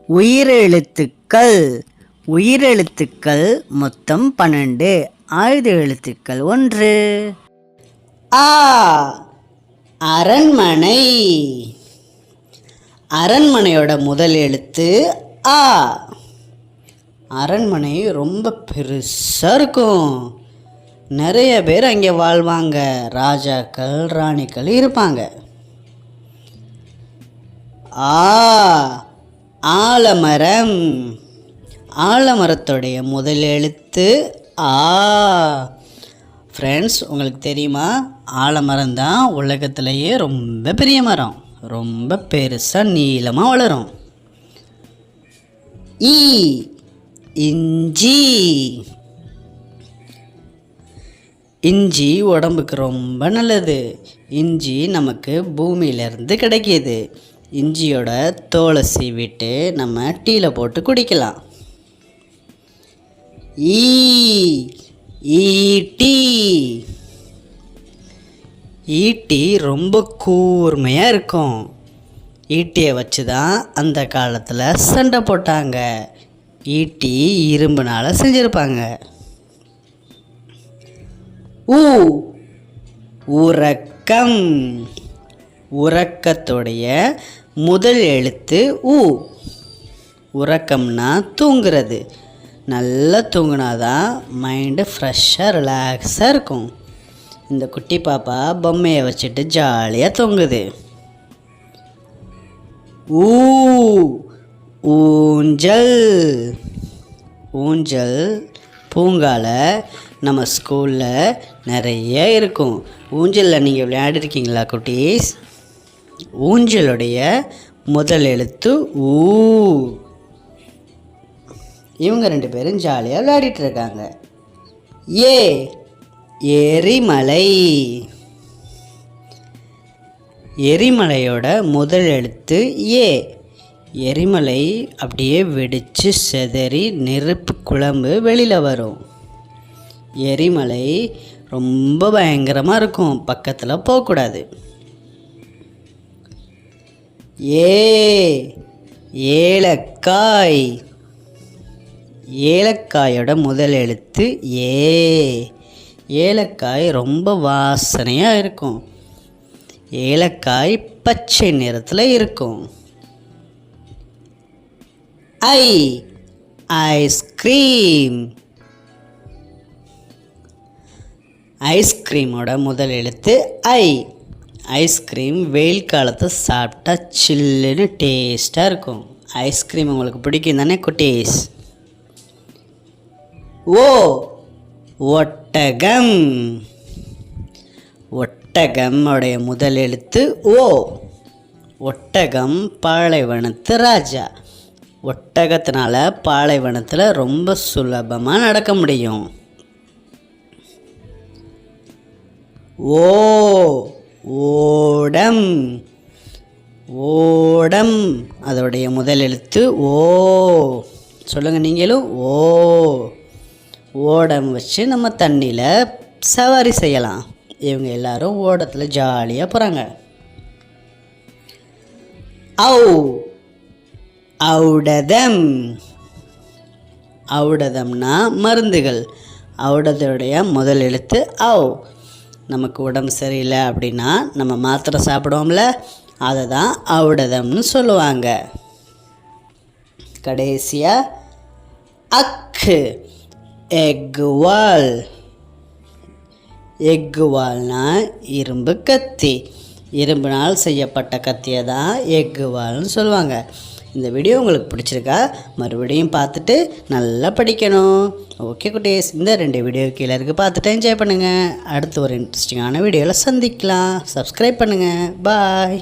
உயிரெழுத்துக்கள். உயிரெழுத்துக்கள் மொத்தம் 12. ஆயுத எழுத்துக்கள் 1. ஆ. அரண்மனை. அரண்மனையோட முதல் எழுத்து ஆ. அரண்மனை ரொம்ப பெருசாக இருக்கும். நிறைய பேர் அங்கே வாழ்வாங்க. ராஜாக்கள் ராணிகள் இருப்பாங்க. ஆ. ஆலமரம். ஆலமரத்துடைய முதல் எழுத்து ஆ. ஃப்ரெண்ட்ஸ், உங்களுக்கு தெரியுமா, ஆலமரம் தான் உலகத்திலேயே ரொம்ப பெரிய மரம். ரொம்ப பெருசாக நீளமாக வளரும். ஈ. இஞ்சி. இஞ்சி உடம்புக்கு ரொம்ப நல்லது. இஞ்சி நமக்கு பூமியிலேருந்து கிடைக்கிது. இஞ்சியோட தோலை சீவிட்டு நம்ம டீயில் போட்டு குடிக்கலாம். ஈ. ஈட்டி. ஈட்டி ரொம்ப கூர்மையாக இருக்கும். ஈட்டியை வச்சு தான் அந்த காலத்தில் சண்டை போட்டாங்க. ஈட்டி இரும்புனால் செஞ்சுருப்பாங்க. ஊ. உறக்கம். உறக்கத்துடைய முதல் எழுத்து ஊ. உறக்கம்னா தூங்குறது. நல்லா தூங்குனாதான் மைண்டு ஃப்ரெஷ்ஷாக ரிலாக்ஸாக இருக்கும். இந்த குட்டி பாப்பா பொம்மையை வச்சுட்டு ஜாலியாக தூங்குது. ஊ. ஊஞ்சல். ஊஞ்சல் பூங்கால நம்ம ஸ்கூலில் நிறைய இருக்கும். ஊஞ்சலில் நீங்கள் விளையாடிருக்கீங்களா குட்டீஸ்? ஊஞ்சலுடைய முதல் எழுத்து ஊ. இவங்க 2 பேரும் ஜாலியாக விளையாடிட்டு இருக்காங்க. ஏ. எரிமலை. எரிமலையோட முதல் எழுத்து ஏ. எரிமலை அப்படியே வெடித்து செதறி நெருப்பு குழம்பு வெளியில் வரும். எரிமலை ரொம்ப பயங்கரமாக இருக்கும். பக்கத்தில் போகக்கூடாது. ஏ. ஏலக்காய். ஏலக்காயோட முதல் எழுத்து ஏ. ஏலக்காய் ரொம்ப வாசனையாக இருக்கும். ஏலக்காய் பச்சை நிறத்தில் இருக்கும். ஐ. ஐஸ்கிரீம். ஐஸ்கிரீமோட முதல் எழுத்து ஐ. ஐஸ்கிரீம் வெயில் காலத்தை சாப்பிட்டா சில்லுன்னு டேஸ்ட்டாக இருக்கும். ஐஸ்கிரீம் உங்களுக்கு பிடிக்கும் தானே குட்டீஸ்? ஓ. ஒட்டகம். ஒட்டகமுடைய முதல் எழுத்து ஓ. ஒட்டகம் பாலைவனத்து ராஜா. ஒட்டகத்தினால பாலைவனத்தில் ரொம்ப சுலபமாக நடக்க முடியும். ஓ. ஓடம். ஓடம் அதோடைய முதல் எழுத்து ஓ. சொல்லுங்கள் நீங்களும். ஓ. ஓடம் வச்சு நம்ம தண்ணியில் சவாரி செய்யலாம். இவங்க எல்லாரும் ஓடத்தில் ஜாலியாக போகிறாங்க. ஔ. ஔடதம். ஔடதம்னா மருந்துகள். ஔடதோடைய முதல் எழுத்து ஔ. நமக்கு உடம்பு சரியில்லை அப்படின்னா நம்ம மாத்திரை சாப்பிடுவோம்ல, அதை தான் ஔடதம்னு சொல்லுவாங்க. கடைசியாக அக்கு. எக்குவால். எக்குவால்னா இரும்பு கத்தி. இரும்பினால் செய்யப்பட்ட கத்தியை தான் எக்குவால்னு சொல்லுவாங்க. இந்த வீடியோ உங்களுக்கு பிடிச்சிருக்கா? மறுபடியும் பார்த்துட்டு நல்லா படிக்கணும். ஓகே குட்டீஸ், இந்த 2 வீடியோ கீழே இருக்குது, பார்த்துட்டு என்ஜாய் பண்ணுங்கள். அடுத்து ஒரு இன்ட்ரெஸ்டிங்கான வீடியோவில் சந்திக்கலாம். சப்ஸ்கிரைப் பண்ணுங்கள். பாய்.